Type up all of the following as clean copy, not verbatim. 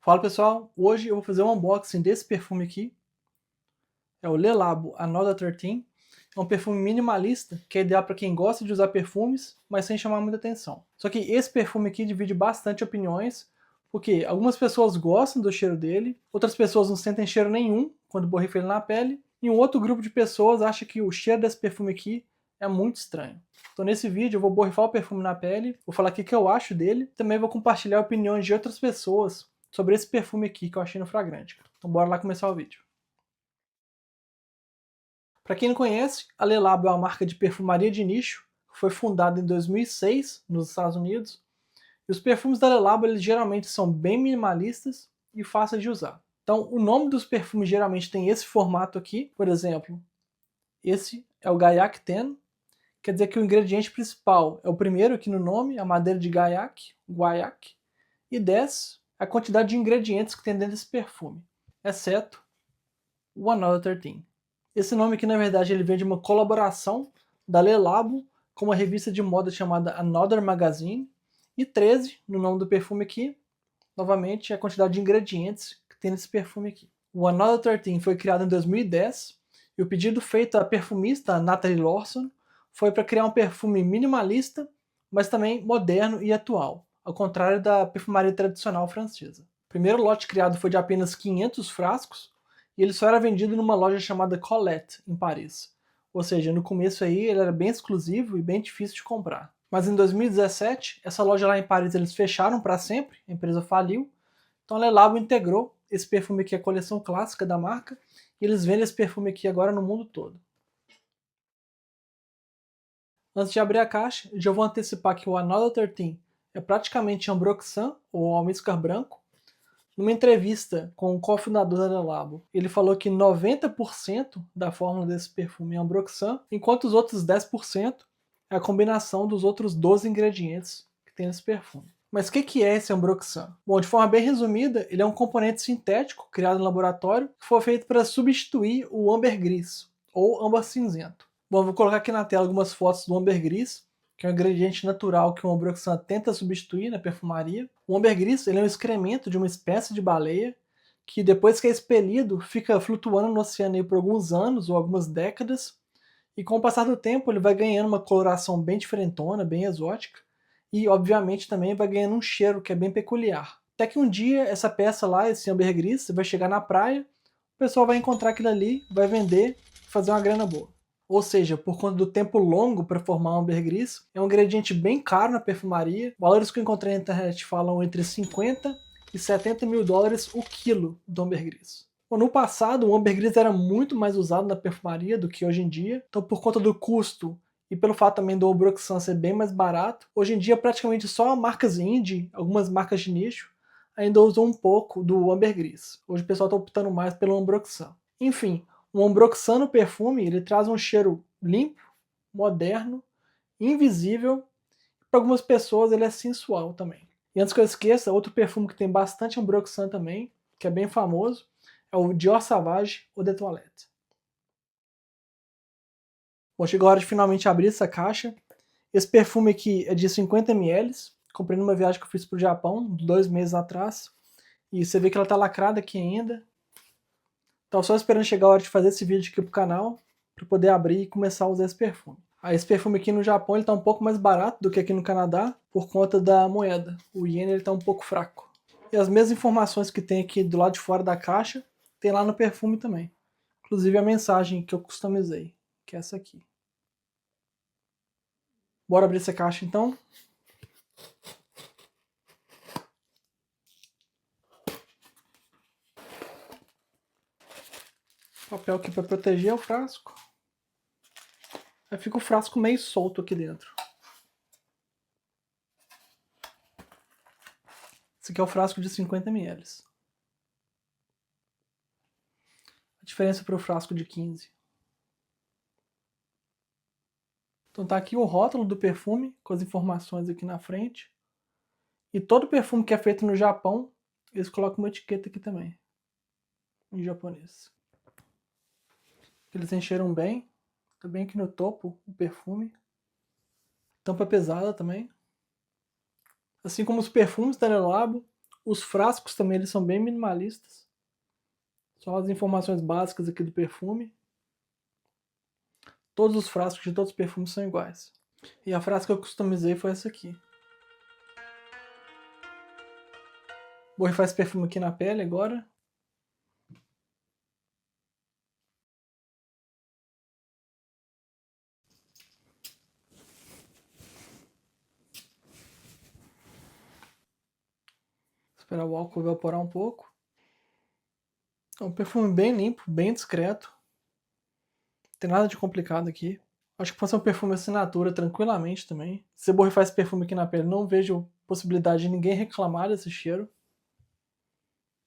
Fala pessoal, hoje eu vou fazer um unboxing desse perfume aqui. É o Le Labo Another 13. É um perfume minimalista que é ideal para quem gosta de usar perfumes, mas sem chamar muita atenção. Só que esse perfume aqui divide bastante opiniões, porque algumas pessoas gostam do cheiro dele, outras pessoas não sentem cheiro nenhum quando borrifa ele na pele, e um outro grupo de pessoas acha que o cheiro desse perfume aqui é muito estranho. Então nesse vídeo eu vou borrifar o perfume na pele, vou falar o que eu acho dele, também vou compartilhar opiniões de outras pessoas sobre esse perfume aqui que eu achei no Fragrantica. Então bora lá começar o vídeo. Para quem não conhece, a Le Labo é uma marca de perfumaria de nicho, que foi fundada em 2006 nos Estados Unidos, e os perfumes da Le Labo eles geralmente são bem minimalistas e fáceis de usar. Então o nome dos perfumes geralmente tem esse formato aqui, por exemplo, esse é o Gaiac 10, quer dizer que o ingrediente principal é o primeiro aqui no nome, a madeira de Gaiac, Guaiac, e 10 a quantidade de ingredientes que tem dentro desse perfume, exceto o Another 13. Esse nome aqui, na verdade, ele vem de uma colaboração da Le Labo com uma revista de moda chamada Another Magazine, e 13, no nome do perfume aqui, novamente, é a quantidade de ingredientes que tem nesse perfume aqui. O Another 13 foi criado em 2010, e o pedido feito à perfumista Nathalie Lawson foi para criar um perfume minimalista, mas também moderno e atual, ao contrário da perfumaria tradicional francesa. O primeiro lote criado foi de apenas 500 frascos, e ele só era vendido numa loja chamada Colette, em Paris. Ou seja, no começo aí ele era bem exclusivo e bem difícil de comprar. Mas em 2017, essa loja lá em Paris eles fecharam para sempre, a empresa faliu, então a Le Labo integrou esse perfume aqui à coleção clássica da marca, e eles vendem esse perfume aqui agora no mundo todo. Antes de abrir a caixa, já vou antecipar que o Another 13 é praticamente Ambroxan, ou almíscar branco. Numa entrevista com o cofundador da Le Labo, ele falou que 90% da fórmula desse perfume é Ambroxan, enquanto os outros 10% é a combinação dos outros 12 ingredientes que tem nesse perfume. Mas o que é esse Ambroxan? Bom, de forma bem resumida, ele é um componente sintético criado no laboratório que foi feito para substituir o ambergris, ou âmbar cinzento. Bom, vou colocar aqui na tela algumas fotos do ambergris, que é um ingrediente natural que o Ambroxan tenta substituir na perfumaria. O ambergris ele é um excremento de uma espécie de baleia que depois que é expelido fica flutuando no oceano por alguns anos ou algumas décadas, e com o passar do tempo ele vai ganhando uma coloração bem diferentona, bem exótica, e obviamente também vai ganhando um cheiro que é bem peculiar. Até que um dia essa peça lá, esse ambergris, vai chegar na praia, o pessoal vai encontrar aquilo ali, vai vender e fazer uma grana boa. Ou seja, por conta do tempo longo para formar um ambergris, é um ingrediente bem caro na perfumaria. Valores que eu encontrei na internet falam entre 50 e 70 mil dólares o quilo do ambergris. Bom, no passado, o ambergris era muito mais usado na perfumaria do que hoje em dia, então por conta do custo e pelo fato também do Ambroxan ser bem mais barato, hoje em dia praticamente só marcas indie, algumas marcas de nicho, ainda usam um pouco do ambergris. Hoje o pessoal está optando mais pelo Ambroxan. Enfim, o Ambroxan no perfume ele traz um cheiro limpo, moderno, invisível, e para algumas pessoas ele é sensual também. E antes que eu esqueça, outro perfume que tem bastante Ambroxan também, que é bem famoso, é o Dior Sauvage Eau de Toilette. Bom, chegou a hora de finalmente abrir essa caixa. Esse perfume aqui é de 50 ml, comprei numa viagem que eu fiz para o Japão, 2 meses atrás, e você vê que ela está lacrada aqui ainda. Estava só esperando chegar a hora de fazer esse vídeo aqui pro canal, para poder abrir e começar a usar esse perfume. Esse perfume aqui no Japão ele tá um pouco mais barato do que aqui no Canadá, por conta da moeda. O ien ele tá um pouco fraco. E as mesmas informações que tem aqui do lado de fora da caixa, tem lá no perfume também. Inclusive a mensagem que eu customizei, que é essa aqui. Bora abrir essa caixa então? Papel aqui para proteger o frasco. Aí fica o frasco meio solto aqui dentro. Esse aqui é o frasco de 50 ml. A diferença para o frasco de 15. Então tá aqui o rótulo do perfume, com as informações aqui na frente. E todo perfume que é feito no Japão, eles colocam uma etiqueta aqui também, em japonês. Eles encheram bem, tá bem aqui no topo o perfume. Tampa pesada também. Assim como os perfumes da Le Labo, Os frascos também eles são bem minimalistas. Só as informações básicas aqui do perfume. Todos os frascos de todos os perfumes são iguais. E a frasca que eu customizei foi essa aqui. Vou borrifar esse perfume aqui na pele agora. Esperar o álcool evaporar um pouco. É um perfume bem limpo, bem discreto. Não tem nada de complicado aqui. Acho que pode ser um perfume assinatura tranquilamente também. Se eu borrifar esse perfume aqui na pele, não vejo possibilidade de ninguém reclamar desse cheiro.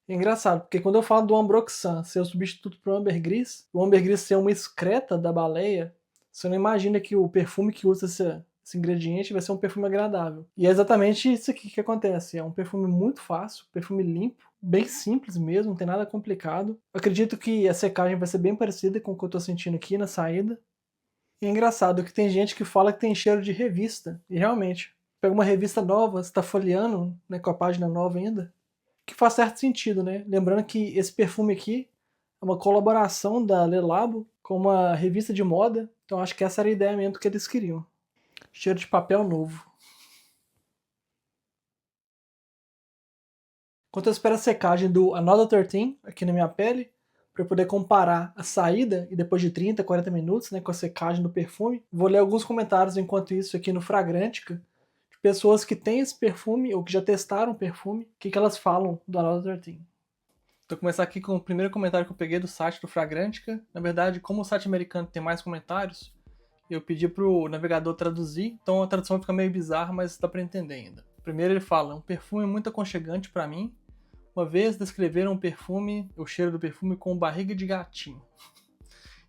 É engraçado, porque quando eu falo do Ambroxan ser o substituto para o ambergris, o ambergris ser uma excreta da baleia, você não imagina que o perfume que usa esse ingrediente vai ser um perfume agradável. E é exatamente isso aqui que acontece. É um perfume muito fácil, perfume limpo, bem simples mesmo, não tem nada complicado. Eu acredito que a secagem vai ser bem parecida com o que eu estou sentindo aqui na saída. E é engraçado que tem gente que fala que tem cheiro de revista. E realmente, pega uma revista nova, você está folheando, né, com a página nova ainda, que faz certo sentido, né? Lembrando que esse perfume aqui é uma colaboração da Le Labo com uma revista de moda, então acho que essa era a ideia mesmo que eles queriam. Cheiro de papel novo. Enquanto eu espero a secagem do Another 13 aqui na minha pele, para eu poder comparar a saída e depois de 30, 40 minutos, né, com a secagem do perfume, vou ler alguns comentários enquanto isso aqui no Fragrantica, de pessoas que têm esse perfume ou que já testaram o perfume, o que elas falam do Another 13. Vou começar aqui com o primeiro comentário que eu peguei do site do Fragrantica. Na verdade, como o site americano tem mais comentários, eu pedi pro navegador traduzir, então a tradução fica meio bizarra, mas dá pra entender ainda. Primeiro ele fala, um perfume muito aconchegante pra mim. Uma vez descreveram o cheiro do perfume com barriga de gatinho.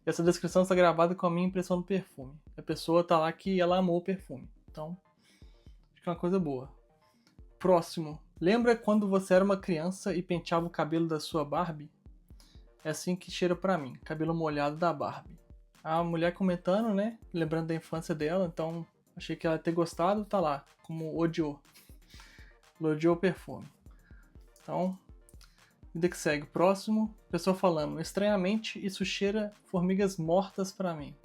E essa descrição está gravada com a minha impressão do perfume. A pessoa tá lá que ela amou o perfume. Então, acho que é uma coisa boa. Próximo. Lembra quando você era uma criança e penteava o cabelo da sua Barbie? É assim que cheira pra mim, cabelo molhado da Barbie. A mulher comentando, né? Lembrando da infância dela, então achei que ela ia ter gostado, tá lá, como odiou. Ela odiou o perfume. Então, vida que segue. Próximo, pessoa falando, estranhamente isso cheira formigas mortas pra mim.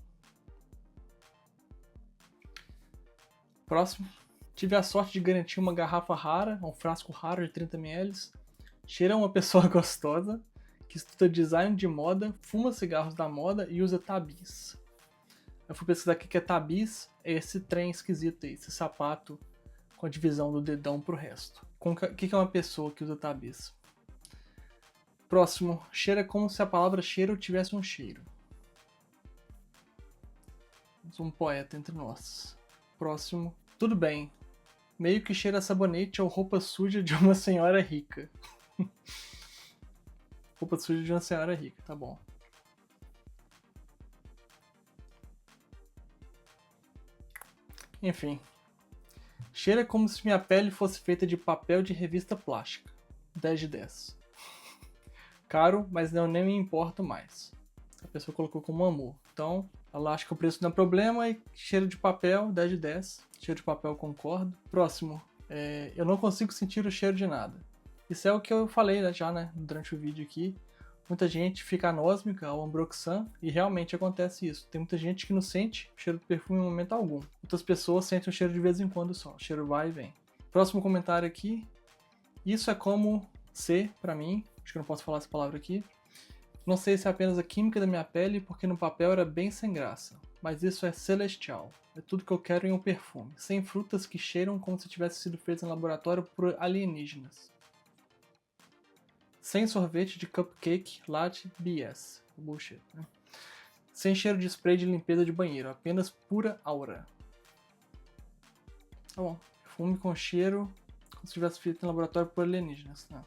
Próximo, tive a sorte de garantir uma garrafa rara, um frasco raro de 30 ml. Cheira uma pessoa gostosa, que estuda design de moda, fuma cigarros da moda e usa tabis. Eu fui pesquisar o que é tabis, é esse trem esquisito aí, esse sapato com a divisão do dedão pro resto. O que é uma pessoa que usa tabis? Próximo, cheira como se a palavra cheiro tivesse um cheiro. Um poeta entre nós. Próximo, tudo bem, meio que cheira a sabonete ou roupa suja de uma senhora rica. Roupa suja de uma senhora rica, tá bom. Enfim. Cheira como se minha pele fosse feita de papel de revista plástica. 10 de 10. Caro, mas eu nem me importo mais. A pessoa colocou como amor. Então, ela acha que o preço não é problema e cheiro de papel, 10 de 10. Cheiro de papel, concordo. Próximo. Eu não consigo sentir o cheiro de nada. Isso é o que eu falei já, né, durante o vídeo aqui. Muita gente fica anósmica ao Ambroxan e realmente acontece isso. Tem muita gente que não sente o cheiro do perfume em momento algum. Outras pessoas sentem o cheiro de vez em quando só. O cheiro vai e vem. Próximo comentário aqui. Isso é como ser, pra mim, acho que eu não posso falar essa palavra aqui. Não sei se é apenas a química da minha pele, porque no papel era bem sem graça. Mas isso é celestial. É tudo que eu quero em um perfume. Sem frutas que cheiram como se tivesse sido feito em laboratório por alienígenas. Sem sorvete de cupcake latte BS. Bullshit, né? Sem cheiro de spray de limpeza de banheiro, apenas pura aura. Tá bom. Perfume com cheiro como se tivesse feito em laboratório por alienígenas. Não.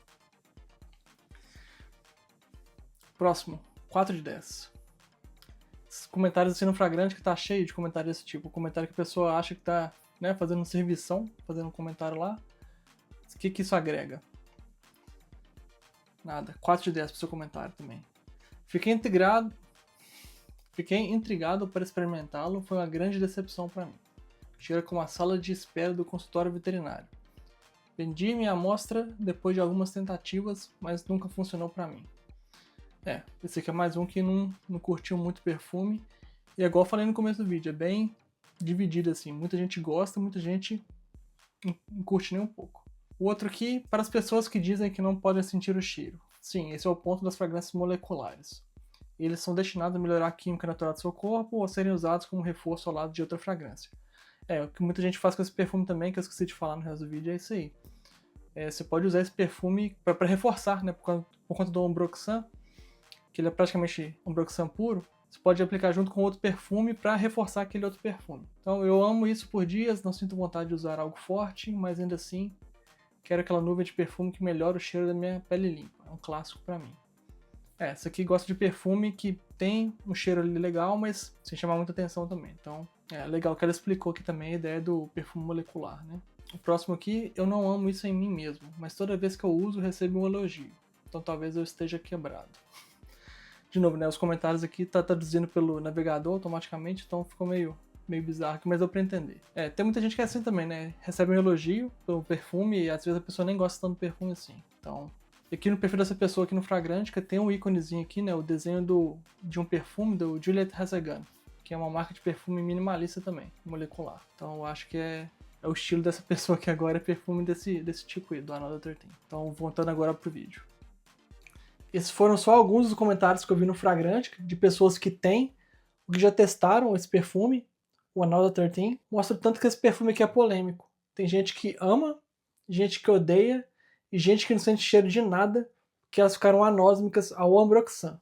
Próximo, 4 de 10. Esses comentários assim no Fragrante que tá cheio de comentários desse tipo. Comentário que a pessoa acha que tá, né, fazendo servição, fazendo um comentário lá. O que isso agrega? Nada. 4 de 10 pro seu comentário também. Fiquei intrigado para experimentá-lo, foi uma grande decepção para mim. Cheira como a sala de espera do consultório veterinário. Vendi minha amostra depois de algumas tentativas, mas nunca funcionou pra mim. Esse aqui é mais um que não curtiu muito perfume. E é igual eu falei no começo do vídeo, é bem dividido assim. Muita gente gosta, muita gente não curte nem um pouco. O outro aqui, para as pessoas que dizem que não podem sentir o cheiro. Sim, esse é o ponto das fragrâncias moleculares. Eles são destinados a melhorar a química natural do seu corpo ou a serem usados como reforço ao lado de outra fragrância. O que muita gente faz com esse perfume também, que eu esqueci de falar no resto do vídeo, é isso aí. Você pode usar esse perfume para reforçar, né? Por conta do Ambroxan, que ele é praticamente Ambroxan puro, você pode aplicar junto com outro perfume para reforçar aquele outro perfume. Então eu amo isso por dias, não sinto vontade de usar algo forte, mas ainda assim quero aquela nuvem de perfume que melhora o cheiro da minha pele limpa. É um clássico para mim. Essa aqui gosta de perfume que tem um cheiro ali legal, mas sem chamar muita atenção também. Então é legal que ela explicou aqui também a ideia do perfume molecular, né? O próximo aqui, eu não amo isso em mim mesmo, mas toda vez que eu uso recebo um elogio. Então talvez eu esteja quebrado. De novo, né, os comentários aqui tá traduzindo pelo navegador automaticamente, então ficou meio bizarro aqui, mas deu pra entender. Tem muita gente que é assim também, né? Recebe um elogio pelo perfume e às vezes a pessoa nem gosta tanto do perfume assim. Então, aqui no perfil dessa pessoa aqui no Fragrantica tem um íconezinho aqui, né? O desenho de um perfume do Juliet Hazegan, que é uma marca de perfume minimalista também, molecular. Então eu acho que é o estilo dessa pessoa aqui agora, é perfume desse tipo aí, do Another 13. Então voltando agora pro vídeo. Esses foram só alguns dos comentários que eu vi no Fragrantica, de pessoas que têm, ou que já testaram esse perfume, o Another 13. Mostra o tanto que esse perfume aqui é polêmico. Tem gente que ama, gente que odeia, e gente que não sente cheiro de nada, que elas ficaram anósmicas ao Ambroxan,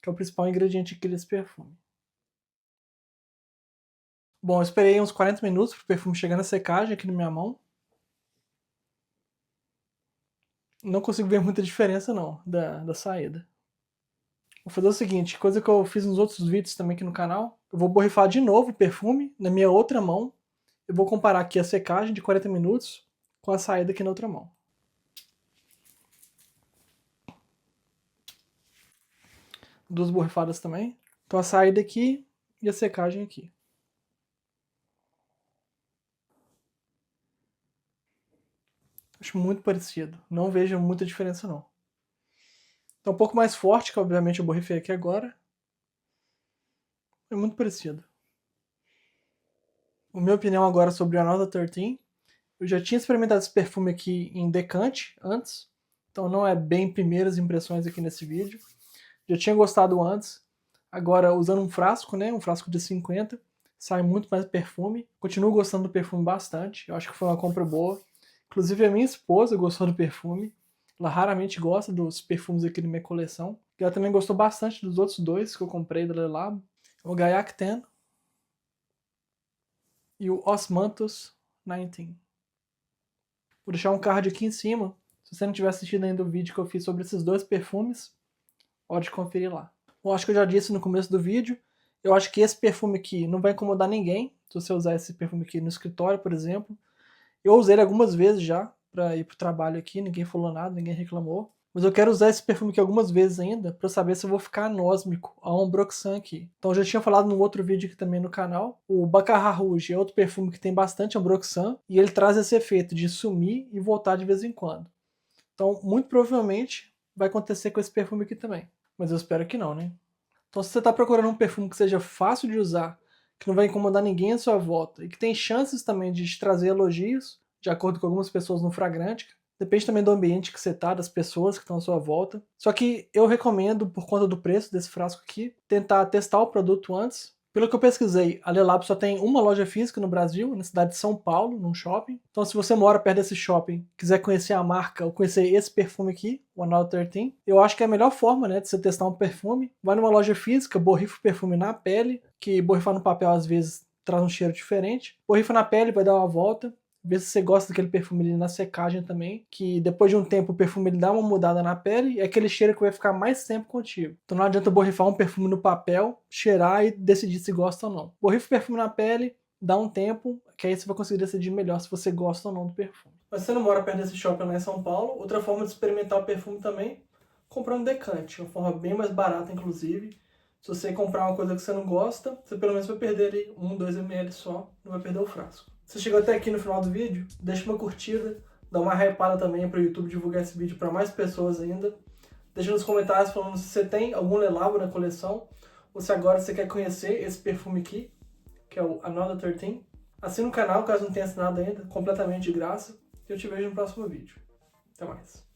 que é o principal ingrediente aqui desse perfume. Bom, eu esperei uns 40 minutos para o perfume chegar na secagem aqui na minha mão. Não consigo ver muita diferença não, da saída. Vou fazer o seguinte, coisa que eu fiz nos outros vídeos também aqui no canal. Eu vou borrifar de novo o perfume na minha outra mão. Eu vou comparar aqui a secagem de 40 minutos com a saída aqui na outra mão. Duas borrifadas também. Então a saída aqui e a secagem aqui. Acho muito parecido. Não vejo muita diferença não. Tá um pouco mais forte, que obviamente eu borrifei aqui agora. É muito parecido. A minha opinião agora sobre o Another 13. Eu já tinha experimentado esse perfume aqui em decante antes. Então não é bem primeiras impressões aqui nesse vídeo. Já tinha gostado antes. Agora usando um frasco, né? Um frasco de 50. Sai muito mais perfume. Continuo gostando do perfume bastante. Eu acho que foi uma compra boa. Inclusive a minha esposa gostou do perfume. Ela raramente gosta dos perfumes aqui da minha coleção. E ela também gostou bastante dos outros dois que eu comprei da Le Labo. O Gaiac 10 e o Osmanthus 19. Vou deixar um card aqui em cima. Se você não tiver assistido ainda o vídeo que eu fiz sobre esses dois perfumes, pode conferir lá. Eu acho que eu já disse no começo do vídeo, eu acho que esse perfume aqui não vai incomodar ninguém, se você usar esse perfume aqui no escritório, por exemplo. Eu usei ele algumas vezes já, para ir pro trabalho aqui, ninguém falou nada, ninguém reclamou. Mas eu quero usar esse perfume aqui algumas vezes ainda, para saber se eu vou ficar anósmico ao Ambroxan aqui. Então eu já tinha falado num outro vídeo aqui também no canal. O Baccarat Rouge é outro perfume que tem bastante Ambroxan, e ele traz esse efeito de sumir e voltar de vez em quando. Então, muito provavelmente, vai acontecer com esse perfume aqui também. Mas eu espero que não, né? Então se você está procurando um perfume que seja fácil de usar, que não vai incomodar ninguém à sua volta, e que tem chances também de te trazer elogios, de acordo com algumas pessoas no Fragrantica, depende também do ambiente que você tá, das pessoas que estão à sua volta. Só que eu recomendo, por conta do preço desse frasco aqui, tentar testar o produto antes. Pelo que eu pesquisei, a Le Labo só tem uma loja física no Brasil, na cidade de São Paulo, num shopping. Então se você mora perto desse shopping, quiser conhecer a marca ou conhecer esse perfume aqui, o Another 13, eu acho que é a melhor forma, né, de você testar um perfume. Vai numa loja física, borrifa o perfume na pele, que borrifar no papel às vezes traz um cheiro diferente. Borrifa na pele, vai dar uma volta. Vê se você gosta daquele perfume ali na secagem também, que depois de um tempo o perfume ele dá uma mudada na pele e é aquele cheiro que vai ficar mais tempo contigo. Então não adianta borrifar um perfume no papel, cheirar e decidir se gosta ou não. Borrifa o perfume na pele, dá um tempo, que aí você vai conseguir decidir melhor se você gosta ou não do perfume. Mas se você não mora perto desse shopping lá em São Paulo, outra forma de experimentar o perfume também, comprar um decante, uma forma bem mais barata inclusive. Se você comprar uma coisa que você não gosta, você pelo menos vai perder ali 1, 2 ml só, não vai perder o frasco. Se você chegou até aqui no final do vídeo, deixa uma curtida, Dá uma hypada também para o YouTube divulgar esse vídeo para mais pessoas ainda. Deixa nos comentários falando se você tem algum Le Labo na coleção ou se agora você quer conhecer esse perfume aqui, que é o Another 13. Assina o canal caso não tenha assinado ainda, completamente de graça. E eu te vejo no próximo vídeo. Até mais.